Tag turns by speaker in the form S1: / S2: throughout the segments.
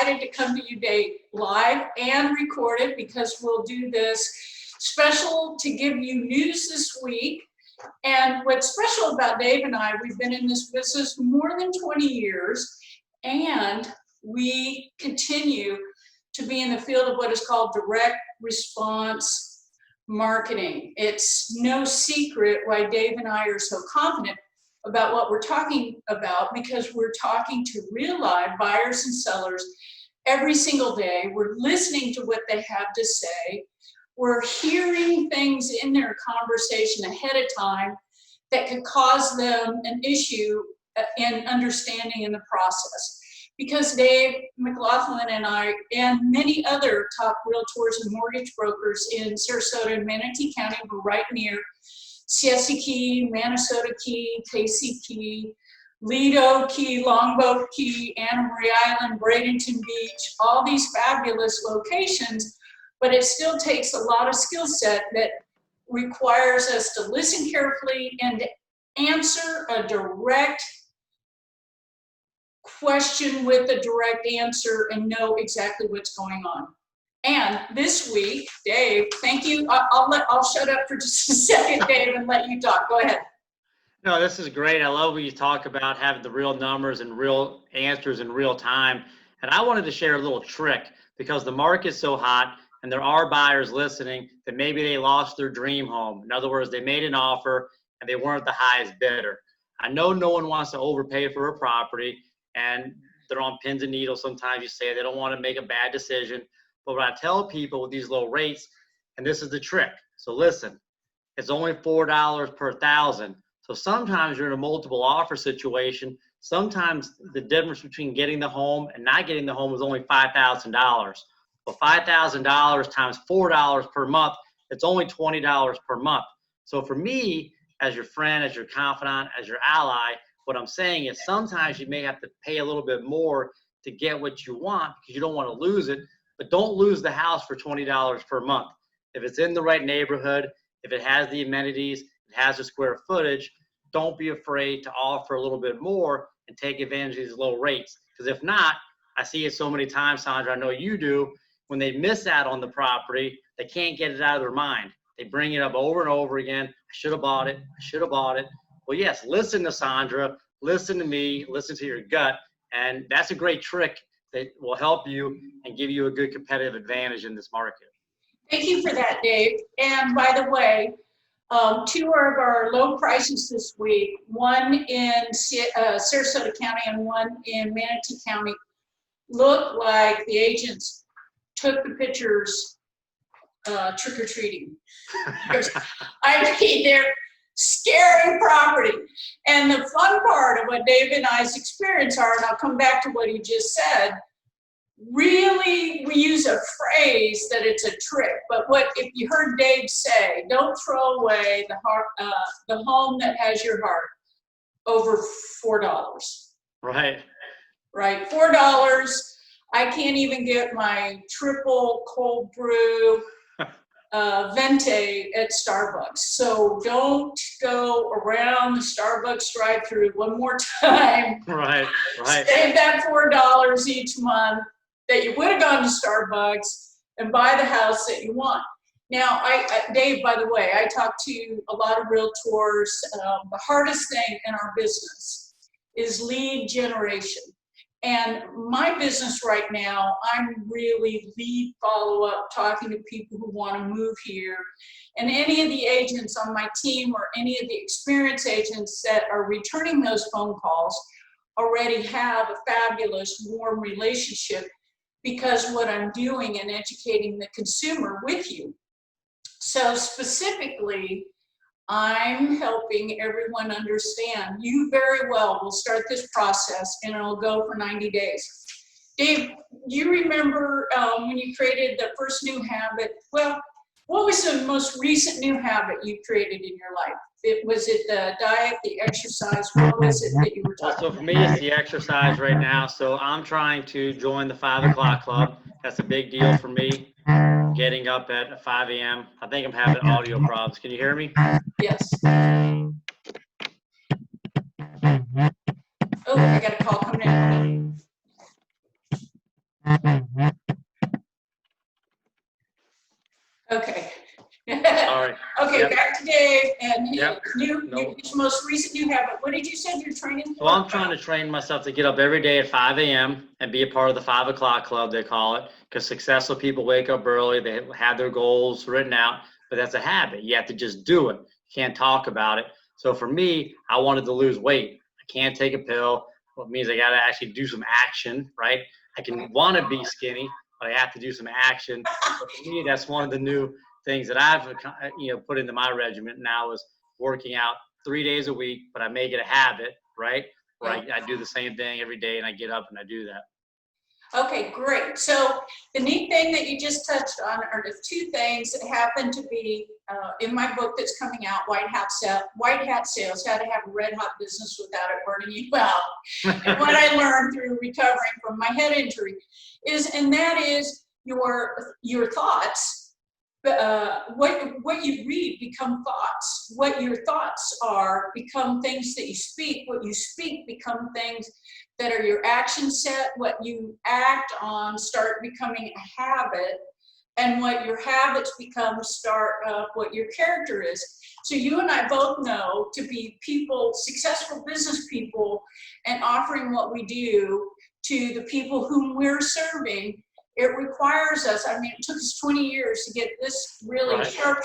S1: excited to come to you today live and recorded because we'll do this special to give you news this week. And what's special about Dave and I, we've been in this business more than 20 years, and we continue to be in the field of what is called direct response marketing. It's no secret why Dave and I are so confident about what we're talking about, because we're talking to real live buyers and sellers every single day. We're listening to what they have to say. We're hearing things in their conversation ahead of time that could cause them an issue in understanding in the process. Because Dave McLaughlin and I and many other top realtors and mortgage brokers in Sarasota and Manatee County were right near SiestaKey, Minnesota Key, Casey Key, Lido Key, Longboat Key, Anna Marie Island, Bradenton Beach, all these fabulous locations. But it still takes a lot of skill set that requires us to listen carefully and to answer a direct question with a direct answer and know exactly what's going on. And this week, Dave, thank you. I'll shut up for just a second, Dave, and let you talk. Go ahead.
S2: No, this is great. I love when you talk about having the real numbers and real answers in real time. And I wanted to share a little trick because the market's so hot. And there are buyers listening that maybe they lost their dream home. In other words, they made an offer and they weren't the highest bidder. I know no one wants to overpay for a property, and they're on pins and needles. Sometimes you say they don't want to make a bad decision. But what I tell people with these low rates, and this is the trick. So listen, it's only $4 per thousand. So sometimes you're in a multiple offer situation. Sometimes the difference between getting the home and not getting the home is only $5,000. Well, $5,000 times $4 per month, it's only $20 per month. So for me, as your friend, as your confidant, as your ally, what I'm saying is sometimes you may have to pay a little bit more to get what you want because you don't want to lose it, but don't lose the house for $20 per month. If it's in the right neighborhood, if it has the amenities, it has the square footage, don't be afraid to offer a little bit more and take advantage of these low rates. Because if not, I see it so many times, Sandra, I know you do, when they miss out on the property, they can't get it out of their mind. They bring it up over and over again. I should have bought it. I should have bought it. Well, yes, listen to Sandra, listen to me, listen to your gut. And that's a great trick that will help you and give you a good competitive advantage in this market.
S1: Thank you for that, Dave. And by the way, two of our low prices this week, one in Sarasota County and one in Manatee County, look like the agents took the pictures trick-or-treating. I mean, they're scary property. And the fun part of what Dave and I's experience are, and I'll come back to what he just said, really we use a phrase that it's a trick, but what if you heard Dave say, don't throw away the home that has your heart over $4.
S2: Right.
S1: Right, $4. I can't even get my triple cold brew venti at Starbucks. So don't go around the Starbucks drive-through one more time.
S2: Right.
S1: Save that $4 each month that you would have gone to Starbucks and buy the house that you want. Now, Dave, by the way, I talk to a lot of realtors. The hardest thing in our business is lead generation. And my business right now, I'm really lead follow-up, talking to people who want to move here. And any of the agents on my team or any of the experienced agents that are returning those phone calls already have a fabulous, warm relationship because what I'm doing and educating the consumer with you. So specifically, I'm helping everyone understand. You very well will start this process and it'll go for 90 days. Dave, do you remember when you created the first new habit? Well, what was the most recent new habit you created in your life? Was it the diet, the exercise? What was it that you were talking about?
S2: So for me, it's the exercise right now. So I'm trying to join the 5 o'clock club. That's a big deal for me. Getting up at 5 a.m. I think I'm having audio problems. Can you hear me?
S1: Yes. Oh, I got a call coming in. back to Dave and his,
S2: Yep.
S1: his most recent new habit. What did you say you're training for?
S2: Well, I'm trying to train myself to get up every day at 5 a.m. and be a part of the 5 o'clock club, they call it, because successful people wake up early. They have their goals written out, but that's a habit. You have to just do it. You can't talk about it. So for me, I wanted to lose weight. I can't take a pill. Well, it means I got to actually do some action, right? I can want to be skinny, but I have to do some action. So for me, that's one of the new things that I've put into my regimen now is working out 3 days a week, but I make it a habit, right? Where I do the same thing every day and I get up and I do that.
S1: Okay, great. So the neat thing that you just touched on are the two things that happen to be in my book that's coming out, White Hat Sales, How to Have a Red Hot Business Without It Burning You Out. And what I learned through recovering from my head injury is your thoughts. What you read become thoughts. What your thoughts are become things that you speak. What you speak become things that are your action set. What you act on start becoming a habit, and what your habits become start what your character is. So you and I both know to be people, successful business people, and offering what we do to the people whom we're serving, it requires us, I mean, it took us 20 years to get this really sharp.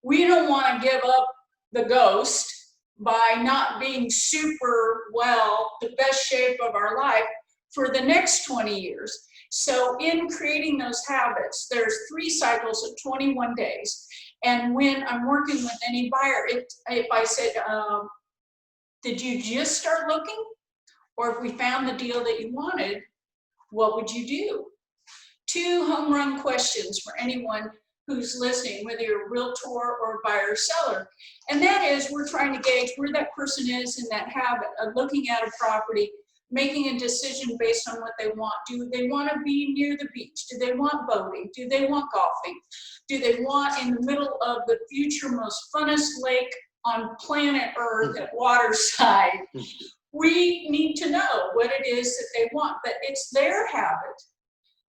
S1: We don't want to give up the ghost by not being super well, the best shape of our life for the next 20 years. So in creating those habits, there's 3 cycles of 21 days. And when I'm working with any buyer, if I said, did you just start looking? Or if we found the deal that you wanted, what would you do? 2 home run questions for anyone who's listening, whether you're a realtor or buyer or seller. And that is, we're trying to gauge where that person is in that habit of looking at a property, making a decision based on what they want. Do they want to be near the beach? Do they want boating? Do they want golfing? Do they want in the middle of the future most funnest lake on planet Earth at waterside? We need to know what it is that they want, but it's their habit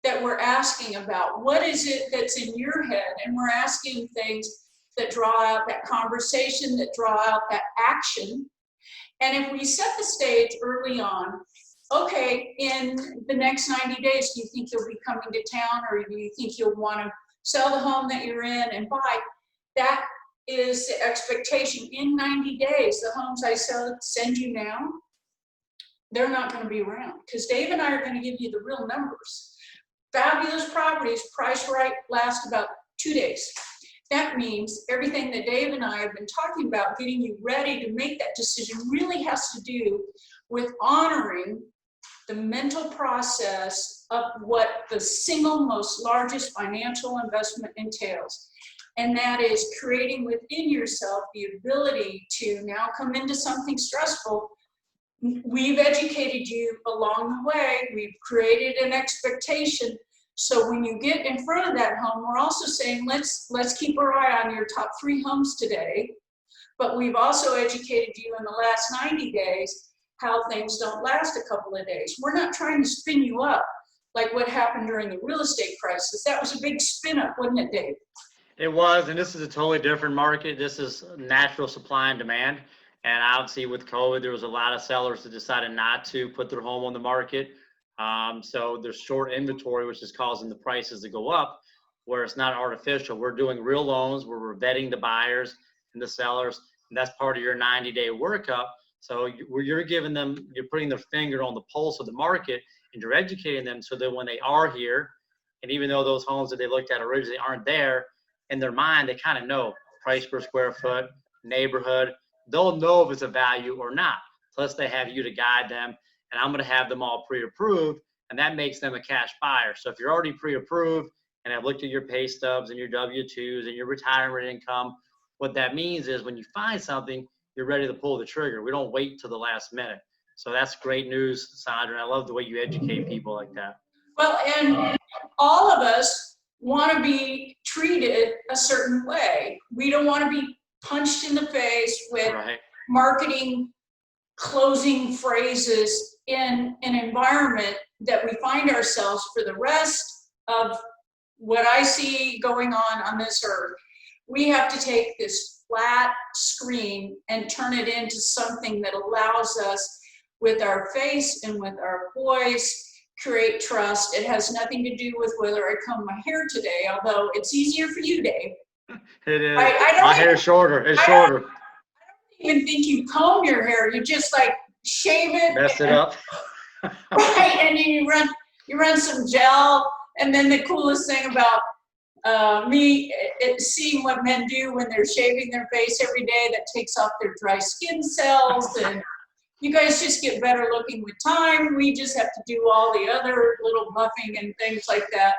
S1: that we're asking about. What is it that's in your head? And we're asking things that draw out that conversation, that draw out that action. And if we set the stage early on, okay, in the next 90 days, do you think you'll be coming to town, or do you think you'll want to sell the home that you're in and buy? That is the expectation. In 90 days, the homes I send you now, they're not going to be around, because Dave and I are going to give you the real numbers. Fabulous properties, price right, last about 2 days. That means everything that Dave and I have been talking about, getting you ready to make that decision, really has to do with honoring the mental process of what the single most largest financial investment entails. And that is creating within yourself the ability to now come into something stressful. We've educated you along the way. We've created an expectation. So when you get in front of that home, we're also saying, let's keep our eye on your top 3 homes today. But we've also educated you in the last 90 days how things don't last a couple of days. We're not trying to spin you up like what happened during the real estate crisis. That was a big spin up, wasn't it, Dave? It
S2: was, and this is a totally different market. This is natural supply and demand. And obviously with COVID, there was a lot of sellers that decided not to put their home on the market. So there's short inventory, which is causing the prices to go up, where it's not artificial. We're doing real loans where we're vetting the buyers and the sellers, and that's part of your 90-day workup. So you're giving them, you're putting their finger on the pulse of the market, and you're educating them so that when they are here, and even though those homes that they looked at originally aren't there, in their mind, they kind of know price per square foot, neighborhood. They'll know if it's a value or not. Plus they have you to guide them, and I'm going to have them all pre-approved, and that makes them a cash buyer. So if you're already pre-approved and I've looked at your pay stubs and your W-2s and your retirement income, what that means is when you find something, you're ready to pull the trigger. We don't wait till the last minute. So that's great news, Sandra, and I love the way you educate people like that. Well, and all of us want to be treated a certain way. We don't want to be punched in the face with marketing closing phrases in an environment that we find ourselves for the rest of what I see going on this earth. We have to take this
S1: flat screen and turn it into something that allows us, with our face and with our voice, create trust. It has nothing to do with whether I comb my hair today, although it's easier for you, Dave.
S2: It is.
S1: I
S2: My hair is shorter. It's shorter.
S1: I don't even think you comb your hair. You just like shave it.
S2: Mess it up.
S1: Right, and you run some gel. And then the coolest thing about me seeing what men do when they're shaving their face every day, that takes off their dry skin cells, and you guys just get better looking with time. We just have to do all the other little buffing and things like that.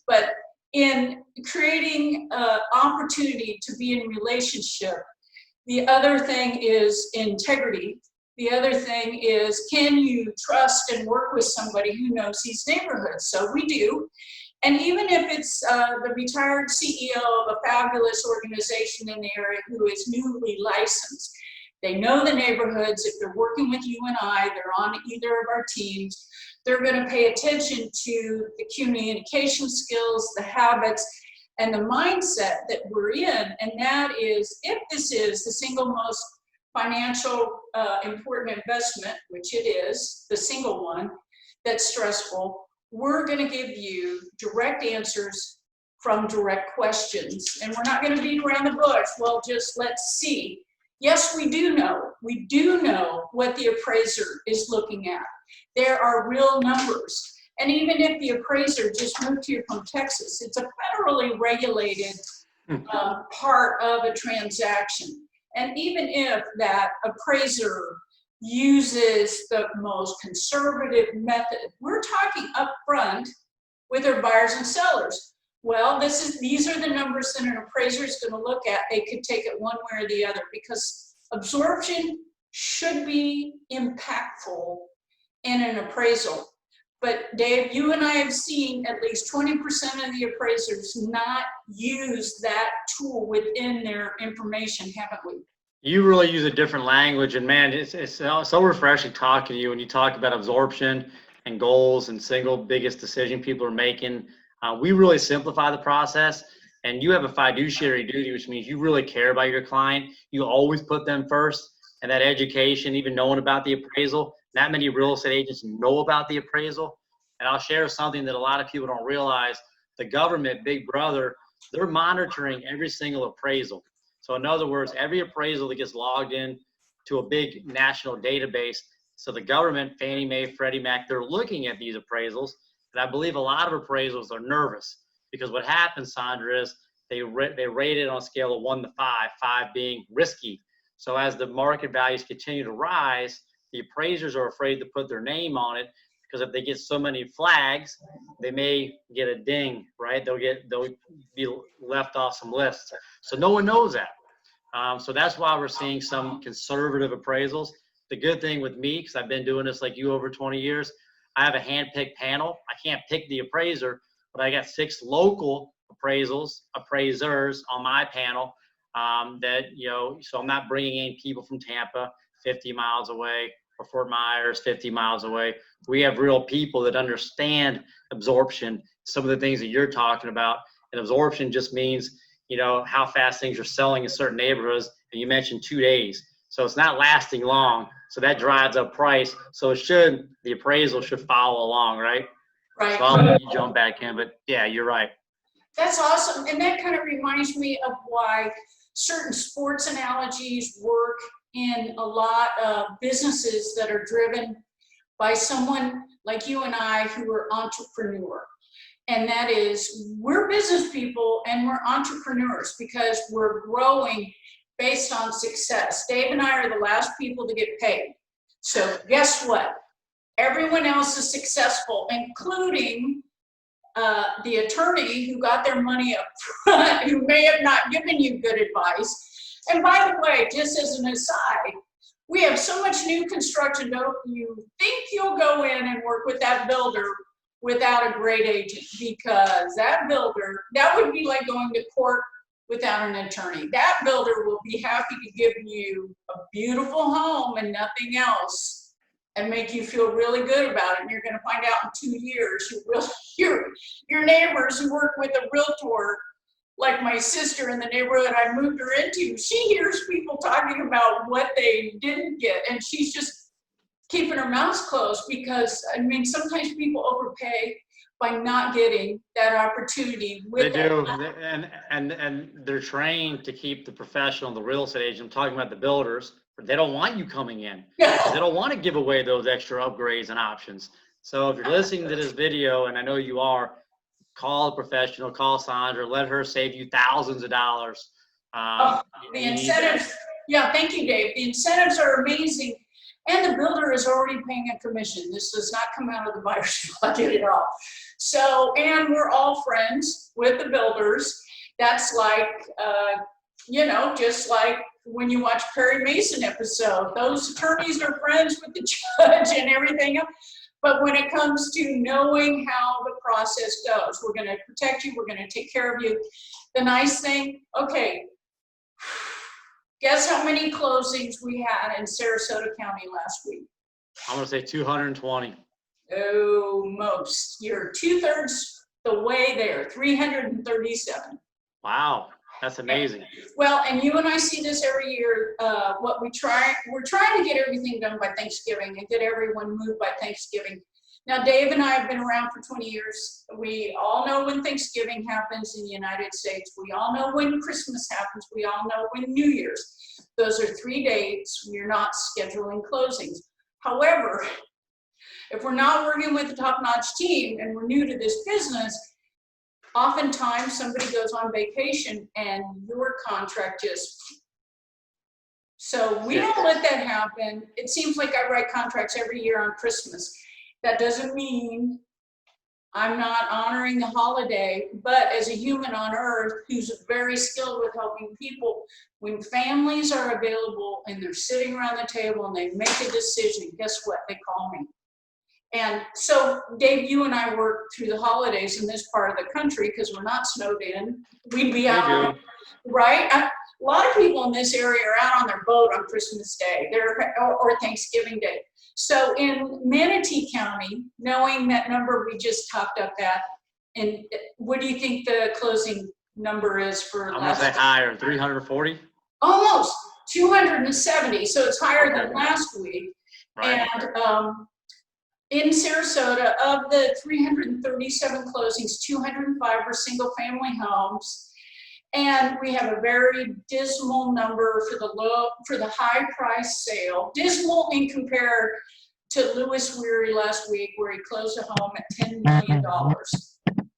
S1: But in creating opportunity to be in relationship, the other thing is integrity. The other thing is, can you trust and work with somebody who knows these neighborhoods? So we do. And even if it's the retired CEO of a fabulous organization in the area who is newly licensed, they know the neighborhoods. If they're working with you and I, they're on either of our teams, they're going to pay attention to the communication skills, the habits, and the mindset that we're in. And that is, if this is the single most financial important investment, which it is, the single one that's stressful, we're going to give you direct answers from direct questions. And we're not going to beat around the bush. Well, just let's see. Yes, we do know. We do know what the appraiser is looking at. There are real numbers. And even if the appraiser just moved here from Texas, it's a federally regulated part of a transaction. And even if that appraiser uses the most conservative method, we're talking up front with our buyers and sellers. Well, these are the numbers that an appraiser is going to look at. They could take it one way or the other, because absorption should be impactful in an appraisal. But Dave, you and I have seen at least 20% of the appraisers not use that tool within their information, haven't we?
S2: You really use a different language, and man, it's so refreshing talking to you when you talk about absorption and goals and single biggest decision people are making. We really simplify the process, and you have a fiduciary duty, which means you really care about your client. You always put them first, and that education, even knowing about the appraisal, not many real estate agents know about the appraisal. And I'll share something that a lot of people don't realize. The government, Big Brother, they're monitoring every single appraisal. So in other words, every appraisal that gets logged in to a big national database. So the government, Fannie Mae, Freddie Mac, they're looking at these appraisals. And I believe a lot of appraisals are nervous, because what happens, Sandra, is they rate it on a scale of 1 to 5, 5 being risky. So as the market values continue to rise, the appraisers are afraid to put their name on it, because if they get so many flags, they may get a ding, right? They'll be left off some lists. So no one knows that. So that's why we're seeing some conservative appraisals. The good thing with me, because I've been doing this like you over 20 years, I have a hand-picked panel. I can't pick the appraiser, but I got 6 local appraisers on my panel so I'm not bringing in people from Tampa 50 miles away, or Fort Myers 50 miles away. We have real people that understand absorption, some of the things that you're talking about. And absorption just means, how fast things are selling in certain neighborhoods. And you mentioned 2 days. So it's not lasting long. So that drives up price. So the appraisal should follow along, right?
S1: Right.
S2: So I'll let you jump back in, but yeah, you're right.
S1: That's awesome. And that kind of reminds me of why certain sports analogies work in a lot of businesses that are driven by someone like you and I who are entrepreneur. And that is, we're business people and we're entrepreneurs because we're growing based on success. Dave and I are the last people to get paid. So guess what? Everyone else is successful, including the attorney who got their money up front, who may have not given you good advice. And by the way, just as an aside, we have so much new construction. Don't you think you'll go in and work with that builder without a great agent? Because that builder, that would be like going to court without an attorney. That builder will be happy to give you a beautiful home and nothing else, and make you feel really good about it. And you're going to find out in 2 years, your neighbors who work with a realtor like my sister in the neighborhood I moved her into, she hears people talking about what they didn't get, and she's just keeping her mouth closed because, I mean, sometimes people overpay by not getting that opportunity.
S2: They do, and they're trained to keep the professional, the real estate agent. I'm talking about the builders, but they don't want you coming in. They don't want to give away those extra upgrades and options. So if you're listening to this video, and I know you are, call a professional, call Sandra, let her save you thousands of dollars.
S1: The incentives, yeah, thank you, Dave. The incentives are amazing, and the builder is already paying a commission. This does not come out of the buyer's pocket at all. So, and we're all friends with the builders. That's like, you know, just like when you watch Perry Mason episode, those attorneys are friends with the judge and everything else. But when it comes to knowing how the process goes, we're going to protect you, we're going to take care of you. The nice thing, okay, guess how many closings we had in Sarasota County last week?
S2: I'm going to say 220.
S1: Oh, most. You're 2/3 the way there, 337.
S2: Wow, that's amazing.
S1: Well, and you and I see this every year. We're trying to get everything done by Thanksgiving and get everyone moved by Thanksgiving. Now, Dave and I have been around for 20 years. We all know when Thanksgiving happens in the United States. We all know when Christmas happens. We all know when New Year's. Those are 3 dates we're not scheduling closings. However, if we're not working with a top-notch team and we're new to this business, oftentimes somebody goes on vacation and your contract just, so we don't let that happen. It seems like I write contracts every year on Christmas. That doesn't mean I'm not honoring the holiday, but as a human on earth who's very skilled with helping people, when families are available and they're sitting around the table and they make a decision, guess what? They call me. And so, Dave, you and I work through the holidays in this part of the country because we're not snowed in. We'd be out, right? A lot of people in this area are out on their boat on Christmas Day or Thanksgiving Day. So in Manatee County, knowing that number we just topped up at, and what do you think the closing number is for
S2: I'm going to say higher, 340?
S1: Almost 270. So it's higher than last week.
S2: Right.
S1: And in Sarasota, of the 337 closings, 205 were single family homes. And we have a very dismal number for the high price sale. Dismal in compare to Lewis Weary last week, where he closed a home at $10 million.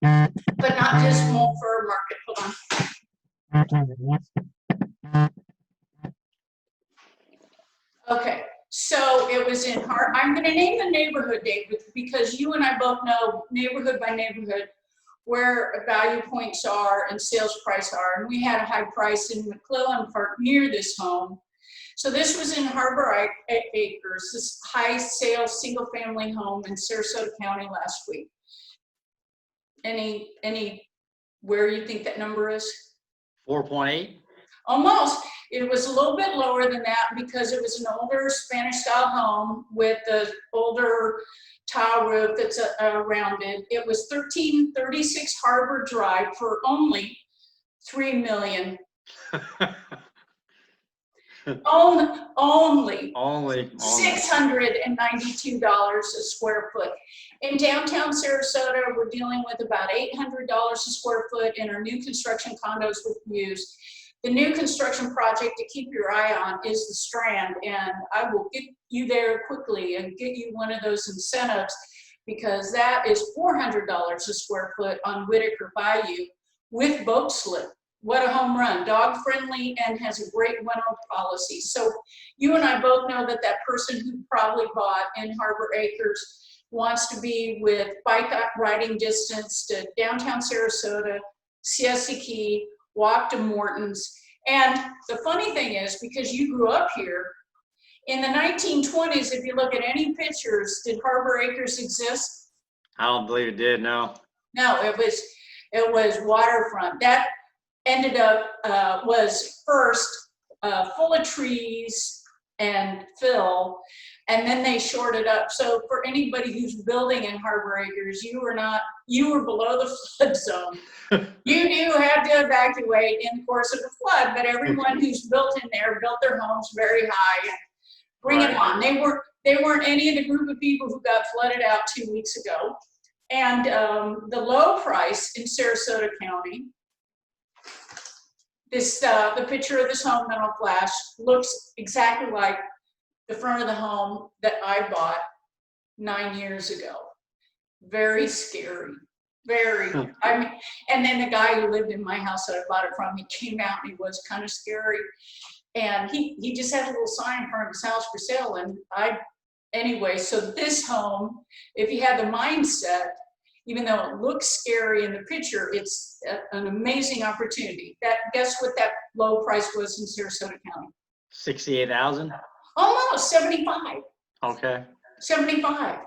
S1: But not dismal for our market. Hold on. Okay. So it was in I'm going to name the neighborhood, David, because you and I both know neighborhood by neighborhood where value points are and sales price are. And we had a high price in McClellan Park near this home. So this was in Harbor Acres, this high sales single family home in Sarasota County last week. Any where you think that number is?
S2: 4.8?
S1: Almost. It was a little bit lower than that because it was an older Spanish style home with the older tile roof that's rounded. It was 1336 Harbor Drive for only $3 million. only $692 a square foot. In downtown Sarasota, we're dealing with about $800 a square foot in our new construction condos with views. The new construction project to keep your eye on is the Strand, and I will get you there quickly and get you one of those incentives because that is $400 a square foot on Whitaker Bayou with boat slip. What a home run, dog friendly and has a great rental policy. So you and I both know that that person who probably bought in Harbor Acres wants to be with bike riding distance to downtown Sarasota, SiestaKey, walk to Morton's. And the funny thing is, because you grew up here, in the 1920s, if you look at any pictures, did Harbor Acres exist?
S2: I don't believe it did, no.
S1: No, it was waterfront. That ended up, was first full of trees and fill, and then they shored it up. So for anybody who's building in Harbor Acres, you were below the flood zone. You do have to evacuate in the course of the flood, but everyone who's built in there built their homes very high. And bring it on. They weren't any of the group of people who got flooded out 2 weeks ago. And the low price in Sarasota County, the picture of this home that'll flash looks exactly like the front of the home that I bought 9 years ago. Very scary. Very. I mean, and then the guy who lived in my house that I bought it from, he came out and he was kind of scary. And he just had a little sign in front of his house for sale. And anyway, so this home, if you have the mindset, even though it looks scary in the picture, it's an amazing opportunity. Guess what that low price was in Sarasota County?
S2: 68,000?
S1: Almost 75.
S2: Okay.
S1: 75.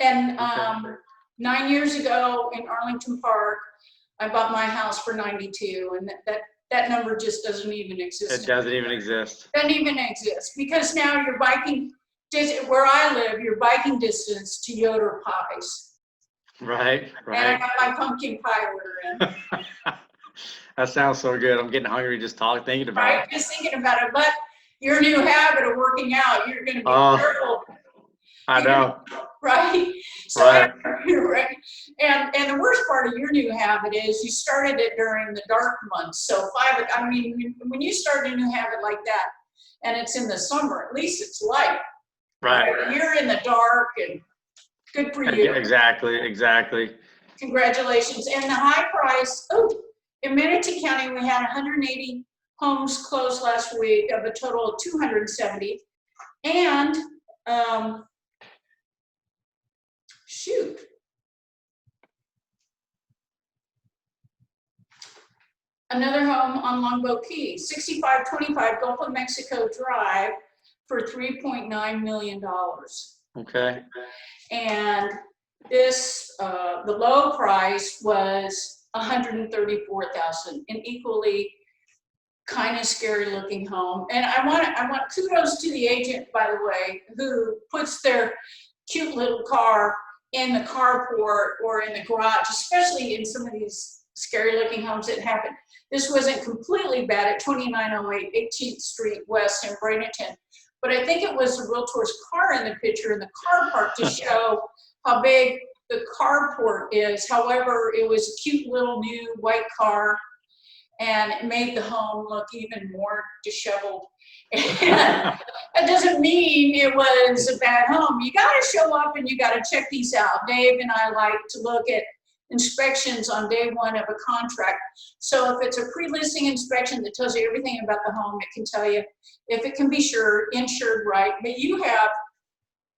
S1: And
S2: Okay.
S1: 9 years ago in Arlington Park, I bought my house for 92, and that number just doesn't even exist.
S2: It doesn't even exist.
S1: Doesn't even exist, because now you're biking, where I live, you're biking distance to Yoder Pies.
S2: Right.
S1: And I got my pumpkin pie order in.
S2: That sounds so good. I'm getting hungry just thinking about it.
S1: Right, just thinking about it. But your new habit of working out, you're going to be careful.
S2: I know.
S1: Right. So
S2: Right.
S1: Right. And the worst part of your new habit is you started it during the dark months. So when you start a new habit like that, and it's in the summer, at least it's light.
S2: Right.
S1: You're in the dark, and good for you.
S2: Exactly.
S1: Congratulations. And the high price, in Manatee County, we had 180 homes closed last week of a total of 270. And another home on Longboat Key, 6525 Gulf of Mexico Drive for $3.9 million.
S2: Okay.
S1: And this, the low price was $134,000, an equally kind of scary looking home. And I want kudos to the agent, by the way, who puts their cute little car in the carport or in the garage, especially in some of these scary looking homes that happen. This wasn't completely bad at 2908 18th Street West in Bradenton, but I think it was the realtor's car in the picture in the car park to show how big the carport is. However, it was a cute little new white car, and it made the home look even more disheveled. And that doesn't mean it was a bad home. You got to show up and you got to check these out. Dave and I like to look at inspections on day one of a contract. So if it's a pre-listing inspection that tells you everything about the home, it can tell you if it can be insured right. But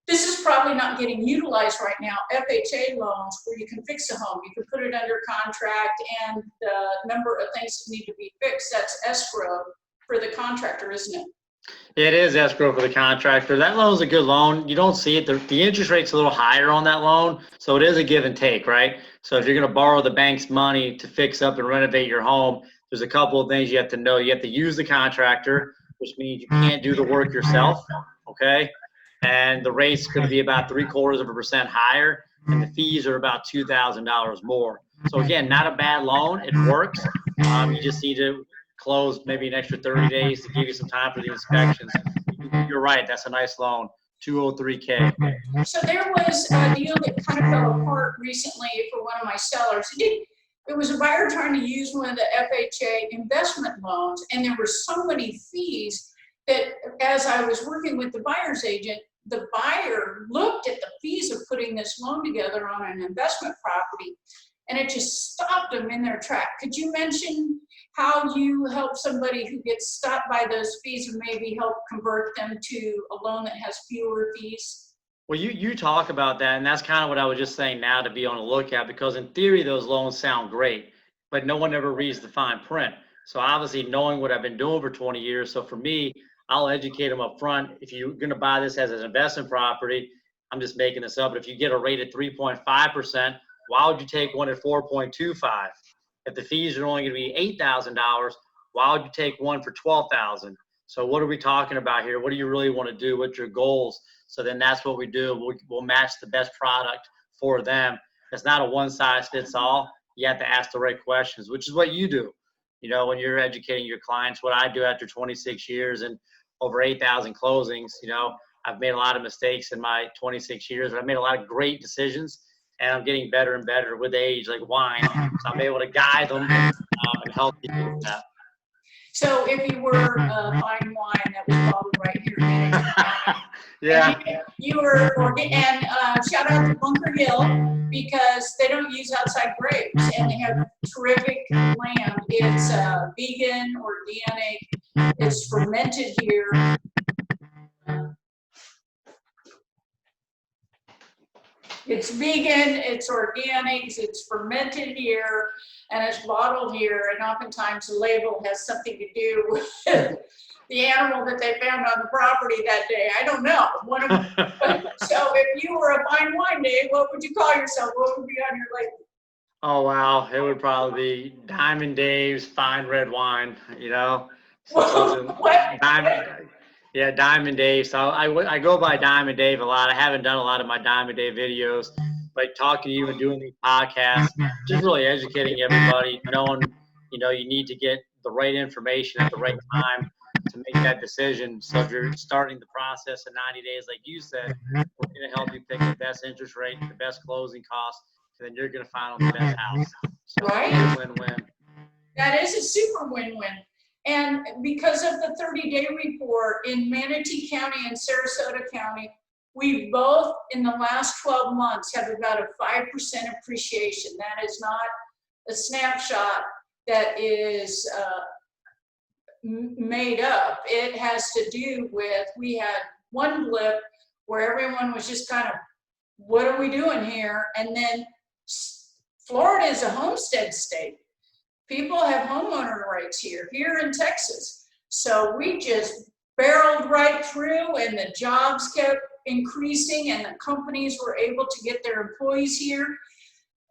S1: this is probably not getting utilized right now, FHA loans where you can fix a home. You can put it under contract, and the number of things that need to be fixed, that's escrow for the contractor, isn't it?
S2: It is escrow for the contractor. That loan's a good loan. You don't see it. The interest rate's a little higher on that loan, so it is a give and take, right? So if you're going to borrow the bank's money to fix up and renovate your home, there's a couple of things you have to know. You have to use the contractor, which means you can't do the work yourself, okay? And the rate's going to be about 0.75% higher, and the fees are about $2,000 more. So again, not a bad loan. It works. You just need to close maybe an extra 30 days to give you some time for the inspections. You're right. That's a nice loan. $203K.
S1: So there was a deal that kind of fell apart recently for one of my sellers. It was a buyer trying to use one of the FHA investment loans, and there were so many fees that as I was working with the buyer's agent, the buyer looked at the fees of putting this loan together on an investment property, and it just stopped them in their track. Could you mention how you help somebody who gets stopped by those fees and maybe help convert them to a loan that has fewer fees?
S2: Well, you talk about that, and that's kind of what I was just saying now to be on the lookout, because in theory, those loans sound great, but no one ever reads the fine print. So obviously knowing what I've been doing for 20 years, so for me, I'll educate them up front. If you're going to buy this as an investment property, I'm just making this up, but if you get a rate at 3.5%, why would you take one at 4.25? If the fees are only going to be $8,000, why would you take one for $12,000? So what are we talking about here? What do you really want to do? What's your goals? So then that's what we do. We'll match the best product for them. It's not a one size fits all. You have to ask the right questions, which is what you do. You know, when you're educating your clients, what I do after 26 years and over 8,000 closings, you know, I've made a lot of mistakes in my 26 years, but I've made a lot of great decisions, and I'm getting better and better with age, like wine. So I'm able to guide them and help people with that.
S1: So if you were buying wine that was bottled right here in Manatee County,
S2: Yeah.
S1: and you were, and shout out to Bunker Hill, because they don't use outside grapes, and they have terrific land. It's vegan, organic, it's fermented here. It's vegan, it's organic, it's fermented here, and it's bottled here, and oftentimes the label has something to do with the animal that they found on the property that day. I don't know. So if you were a fine wine, Dave, what would you call yourself? What would be on your label?
S2: Oh, wow. It would probably be Diamond Dave's Fine Red Wine, you know?
S1: What?
S2: Diamond Dave. So I go by Diamond Dave a lot. I haven't done a lot of my Diamond Dave videos, but talking to you and doing these podcasts, just really educating everybody, knowing, you know, you need to get the right information at the right time to make that decision. So if you're starting the process in 90 days, like you said, we're going to help you pick the best interest rate, the best closing costs, and then you're going to find the best house. So
S1: Right.
S2: Win-win.
S1: That is a super win-win. And because of the 30-day report in Manatee County and Sarasota County, we both in the last 12 months have about a 5% appreciation. That is not a snapshot that is made up. It has to do with, we had one blip where everyone was just kind of, what are we doing here? And then Florida is a homestead state. People have homeowner rights here in Texas. So we just barreled right through, and the jobs kept increasing, and the companies were able to get their employees here.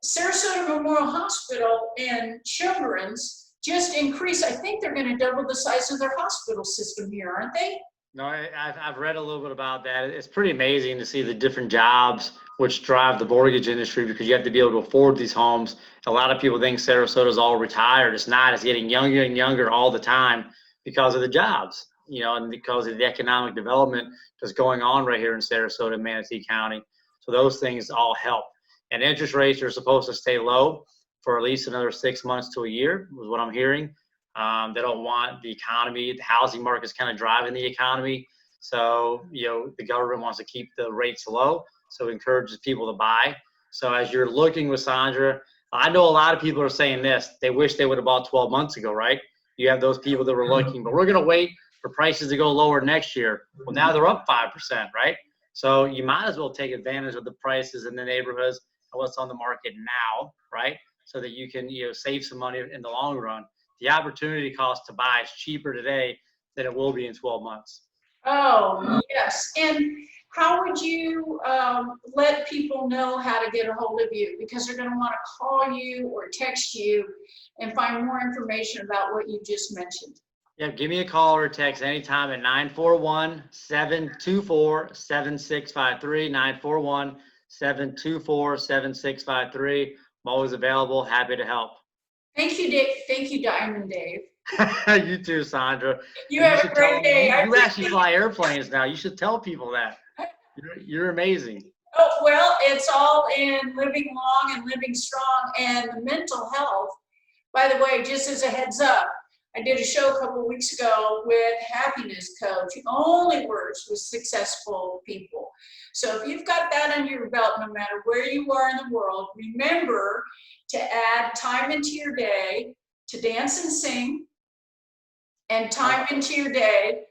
S1: Sarasota Memorial Hospital and Children's just increased. I think they're going to double the size of their hospital system here, aren't they?
S2: No, I've read a little bit about that. It's pretty amazing to see the different jobs which drive the mortgage industry, because you have to be able to afford these homes. A lot of people think Sarasota is all retired. It's not. It's getting younger and younger all the time because of the jobs, you know, and because of the economic development that's going on right here in Sarasota and Manatee County. So those things all help. And interest rates are supposed to stay low for at least another 6 months to a year, was what I'm hearing. They don't want the economy, the housing market is kind of driving the economy. So, you know, the government wants to keep the rates low, so it encourages people to buy. So as you're looking with Sandra, I know a lot of people are saying this, they wish they would have bought 12 months ago, right? You have those people that were looking, but we're going to wait for prices to go lower next year. Well, now they're up 5%, right? So you might as well take advantage of the prices in the neighborhoods and what's on the market now, right? So that you can, you know, save some money in the long run. The opportunity cost to buy is cheaper today than it will be in 12 months.
S1: Oh, yes. And how would you let people know how to get a hold of you? Because they're going to want to call you or text you and find more information about what you just mentioned.
S2: Yeah, give me a call or a text anytime at 941-724-7653, 941-724-7653. I'm always available, happy to help.
S1: Thank you, Dave. Thank you, Diamond Dave.
S2: You too, Sandra.
S1: You have a great day.
S2: You actually fly airplanes now. You should tell people that. You're amazing.
S1: Oh, well, it's all in living long and living strong, and mental health. By the way, just as a heads up, I did a show a couple of weeks ago with Happiness Coach. He only works with successful people. So if you've got that under your belt, no matter where you are in the world, remember to add time into your day to dance and sing, and time into your day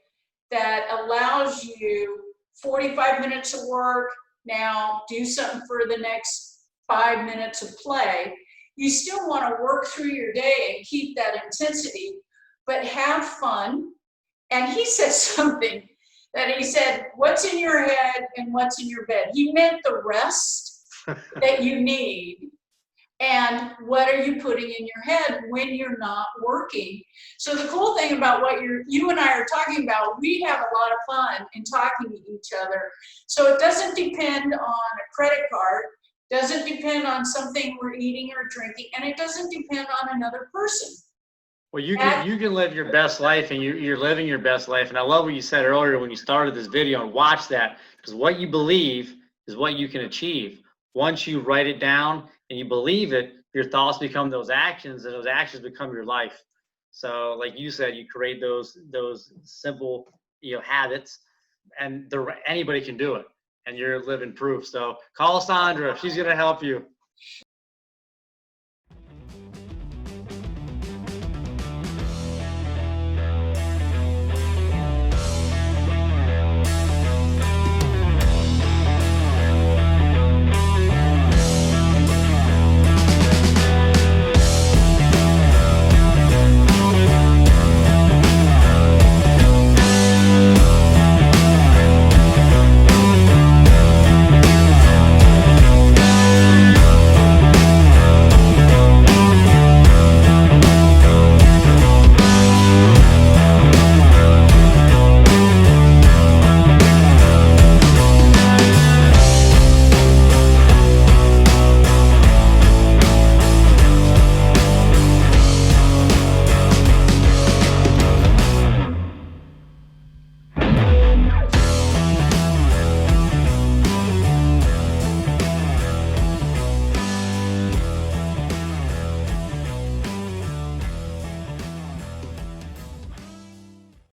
S1: that allows you 45 minutes of work. Now do something for the next 5 minutes of play. You still want to work through your day and keep that intensity, but have fun. And he said something that he said, what's in your head and what's in your bed. He meant the rest that you need And what are you putting in your head when you're not working? So the cool thing about what you and I are talking about, we have a lot of fun in talking to each other. So it doesn't depend on a credit card, doesn't depend on something we're eating or drinking, and it doesn't depend on another person.
S2: Well, you can live your best life, and you're living your best life. And I love what you said earlier when you started this video, and watch that, because what you believe is what you can achieve. Once you write it down and you believe it, your thoughts become those actions, and those actions become your life. So like you said, you create those simple, habits, and anybody can do it, and you're living proof. So call Sandra, she's going to help you.